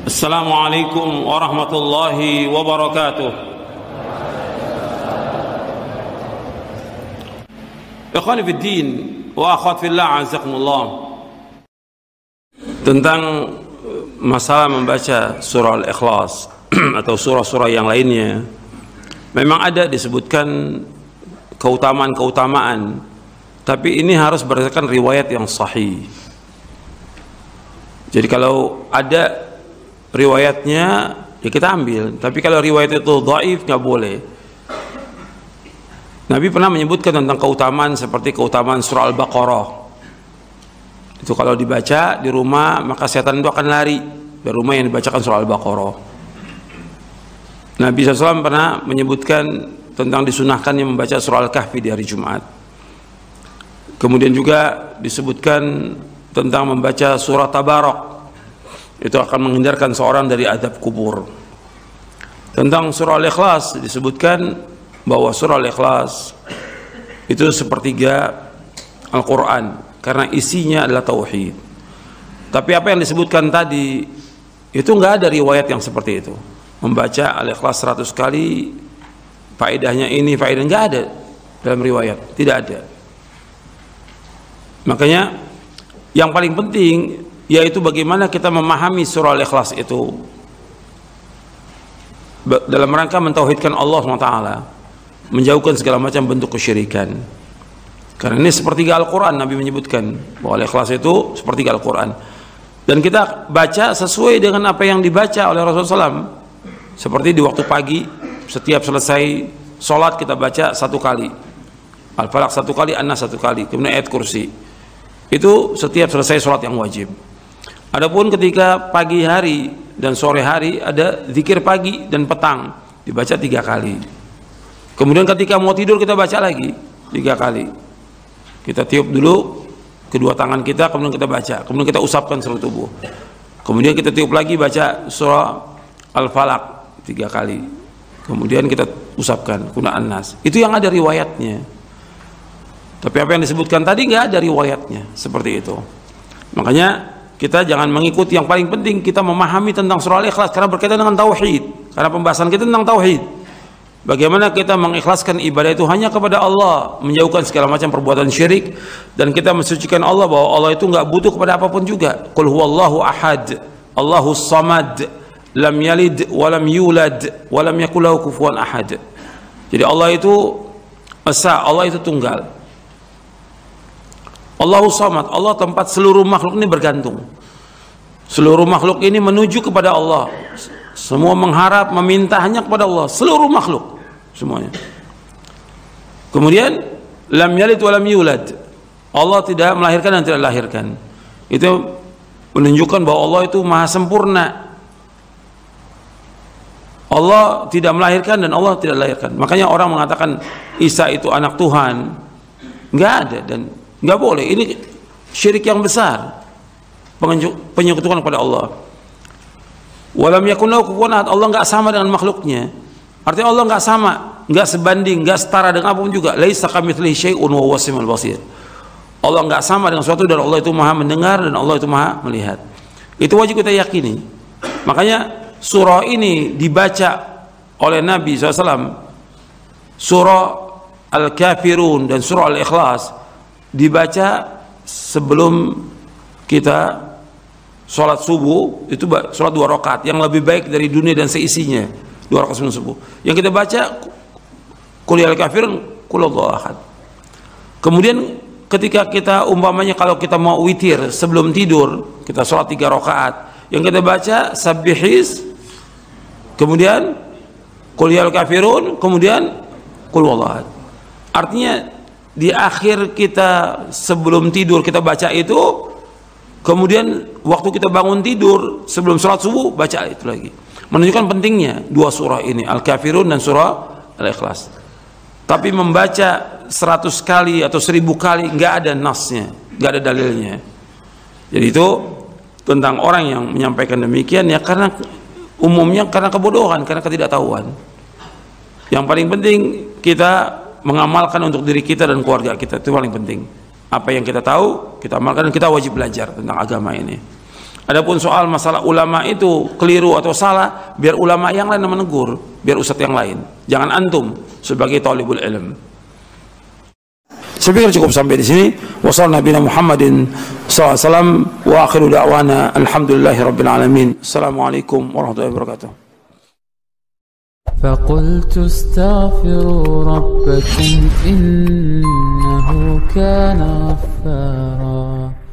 Assalamualaikum warahmatullahi wabarakatuh. Ikhwani fid din wa akhwat fillah, azakumullah. Tentang masalah membaca surah Al-Ikhlas atau surah-surah yang lainnya, memang ada disebutkan keutamaan-keutamaan, tapi ini harus berdasarkan riwayat yang sahih. Jadi kalau ada riwayatnya ya kita ambil, tapi kalau riwayat itu dhaif nggak boleh. Nabi pernah menyebutkan tentang keutamaan seperti keutamaan surah Al-Baqarah. Itu kalau dibaca di rumah maka setan itu akan lari dari rumah yang dibacakan surah Al-Baqarah. Nabi SAW pernah menyebutkan tentang disunahkannya membaca surah Al-Kahfi di hari Jumat. Kemudian juga disebutkan tentang membaca surah Tabarak, itu akan menghindarkan seorang dari azab kubur. Tentang surah Al-Ikhlas disebutkan bahwa surah Al-Ikhlas itu sepertiga Al-Quran karena isinya adalah tauhid. Tapi apa yang disebutkan tadi itu nggak ada riwayat yang seperti itu. Membaca Al-Ikhlas 100 kali faedahnya ini, faedah nggak ada dalam riwayat, tidak ada. Makanya yang paling penting yaitu bagaimana kita memahami surah Al-Ikhlas itu dalam rangka mentauhidkan Allah SWT, menjauhkan segala macam bentuk kesyirikan. Karena ini sepertiga Al-Quran, Nabi menyebutkan bahwa Al-Ikhlas itu sepertiga Al-Quran, dan kita baca sesuai dengan apa yang dibaca oleh Rasulullah SAW. Seperti di waktu pagi, setiap selesai sholat kita baca 1 kali Al-Falaq, 1 kali An-Nas, 1 kali, kemudian ayat kursi. Itu setiap selesai sholat yang wajib. Adapun ketika pagi hari dan sore hari ada zikir pagi dan petang, dibaca 3 kali. Kemudian ketika mau tidur kita baca lagi 3 kali. Kita tiup dulu kedua tangan kita, kemudian kita baca, kemudian kita usapkan seluruh tubuh. Kemudian kita tiup lagi baca surah Al-Falaq 3 kali. Kemudian kita usapkan kemudian An-Nas. Itu yang ada riwayatnya. Tapi apa yang disebutkan tadi nggak ada riwayatnya seperti itu. Makanya kita jangan mengikuti. Yang paling penting kita memahami tentang surah Al-Ikhlas karena berkaitan dengan tauhid. Karena pembahasan kita tentang tauhid. Bagaimana kita mengikhlaskan ibadah itu hanya kepada Allah, menjauhkan segala macam perbuatan syirik, dan kita mensucikan Allah bahwa Allah itu nggak butuh kepada apapun juga. Qul huwallahu ahad, Allahus samad, lam yalid wa lam yulad wa lam yakul lahu kufuwan ahad. Jadi Allah itu esa, Allah itu tunggal. Allahus samad, Allah tempat seluruh makhluk ini bergantung. Seluruh makhluk ini menuju kepada Allah. Semua mengharap, meminta hanya kepada Allah. Seluruh makhluk semuanya. Kemudian lam yalid wa lam yulad, Allah tidak melahirkan dan tidak dilahirkan. Itu menunjukkan bahwa Allah itu maha sempurna. Allah tidak melahirkan dan Allah tidak dilahirkan. Makanya orang mengatakan Isa itu anak Tuhan, nggak ada dan nggak boleh. Ini syirik yang besar, penyekutuan kepada Allah. Walam yakun lahu kufuwan ahad, Allah nggak sama dengan makhluknya. Artinya Allah nggak sama, nggak sebanding, nggak setara dengan apapun juga. Laisa kamitslihi syai'un wa huwas samiul basir. Allah nggak sama dengan sesuatu, dan Allah itu maha mendengar dan Allah itu maha melihat. Itu wajib kita yakini. Makanya surah ini dibaca oleh Nabi SAW. Surah Al-Kafirun dan surah Al-Ikhlas dibaca sebelum kita sholat subuh. Itu sholat 2 rakaat yang lebih baik dari dunia dan seisinya, 2 rakaat sebelum subuh. Yang kita baca Qul ya al-kafirun, Qul huwallahu ahad. Kemudian ketika kita umpamanya kalau kita mau witir sebelum tidur, kita sholat 3 rakaat, yang kita baca Sabbihis, kemudian Qul ya al-kafirun, kemudian Qul huwallahu ahad. Artinya di akhir kita sebelum tidur kita baca itu, kemudian waktu kita bangun tidur sebelum sholat subuh baca itu lagi. Menunjukkan pentingnya 2 surah ini, Al-Kafirun dan surah Al-Ikhlas. Tapi membaca 100 kali atau 1000 kali nggak ada nasnya, nggak ada dalilnya. Jadi itu tentang orang yang menyampaikan demikian ya karena umumnya karena kebodohan, karena ketidaktahuan. Yang paling penting kita mengamalkan untuk diri kita dan keluarga kita, itu paling penting. Apa yang kita tahu kita amalkan, dan kita wajib belajar tentang agama ini. Adapun soal masalah ulama itu keliru atau salah, biar ulama yang lain menegur, biar ustadz yang lain. Jangan antum sebagai talibul ilm. Saya pikir cukup sampai di sini. Wassalamualaikum Muhammadin SAW wa akhiru da'wana alhamdulillahi rabbil alamin. Assalamualaikum warahmatullahi wabarakatuh. فقلت استغفروا ربكم إنه كان غفارا